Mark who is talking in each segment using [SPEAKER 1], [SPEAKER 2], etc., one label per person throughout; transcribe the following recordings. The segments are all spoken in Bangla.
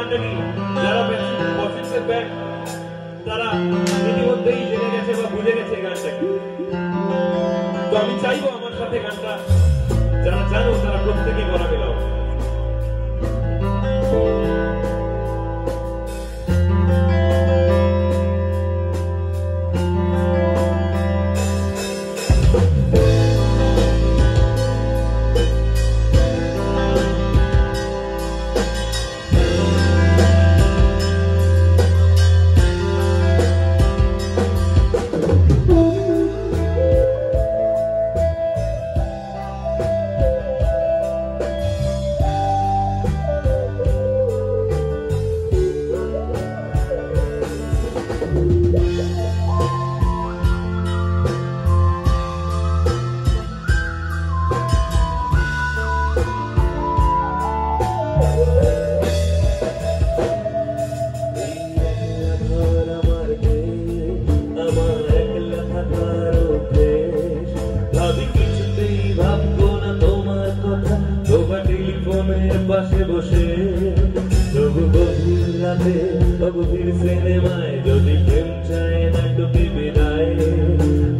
[SPEAKER 1] গানটা কি যারা পছন্দের ব্যান্ড তারা ইতিমধ্যেই জেনে গেছে বা বুঝে গেছে এই গানটা কি। তো আমি চাইবো আমার সাথে গানটা যারা জানো তারা প্রত্যেকে গলা মেলাও।
[SPEAKER 2] পাশে বসে তবু গভীর রাতে গভীর সিনেমায় যদি প্রেম চায় না টুকি বিদায়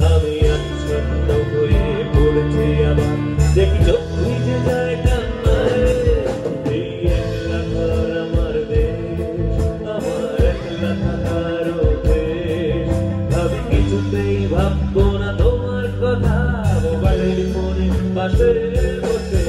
[SPEAKER 2] আমি আচ্ছন্ন হয়ে পড়েছি আবার দেখি চোখ ভিজে যায় কান্নায় এই একলা ঘর আমার দেশ আমার একলা থাকার দেশ ভাবি কিছুতেই ভাববো না তোমার কথা মোবাইলের ফোনে পাশে বসে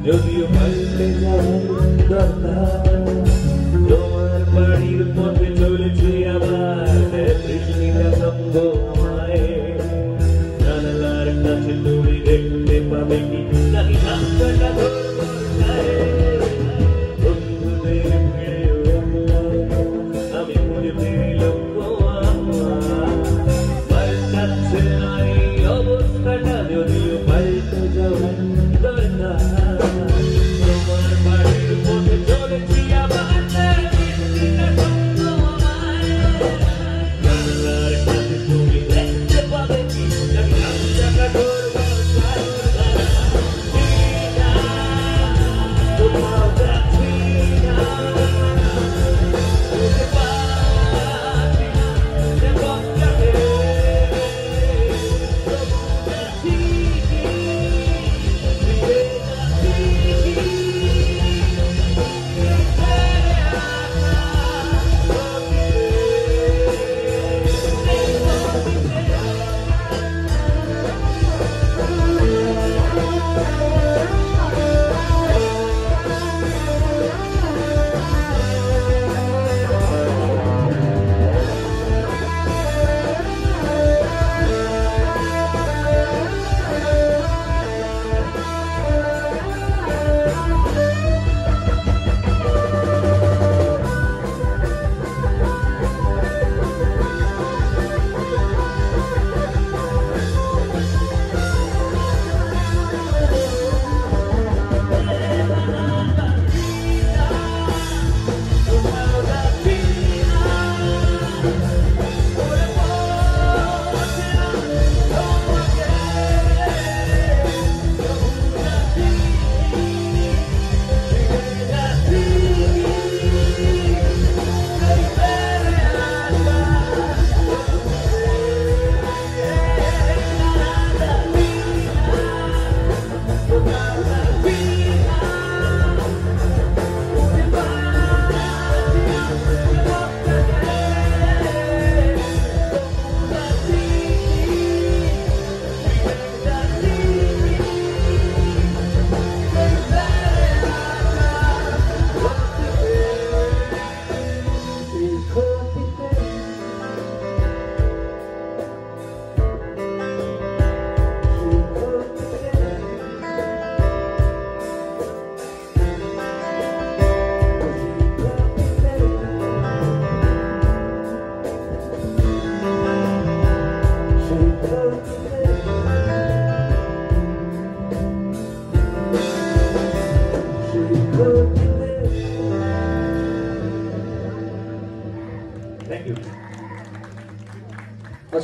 [SPEAKER 2] যদিও পাল্টে যাবে তোমার বাড়ির পথে চলেছি আবার বৃষ্টিটা সঙ্গ আমায় জানালার কাছে তুমি দেখতে পাবে কি নাকি রাস্তাটা বন্ধুদের ভিড়ে আমি মনে ফিরলাম পাল্টাচ্ছে না এই অবস্থাটা যদিও পাল্টে যাবে দরকার তোমার বাড়ির পথে চলেছি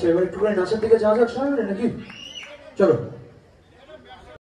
[SPEAKER 3] এবার একটুখানি নাচের দিকে যাওয়া যাক সবাই মিলে নাকি? চলো।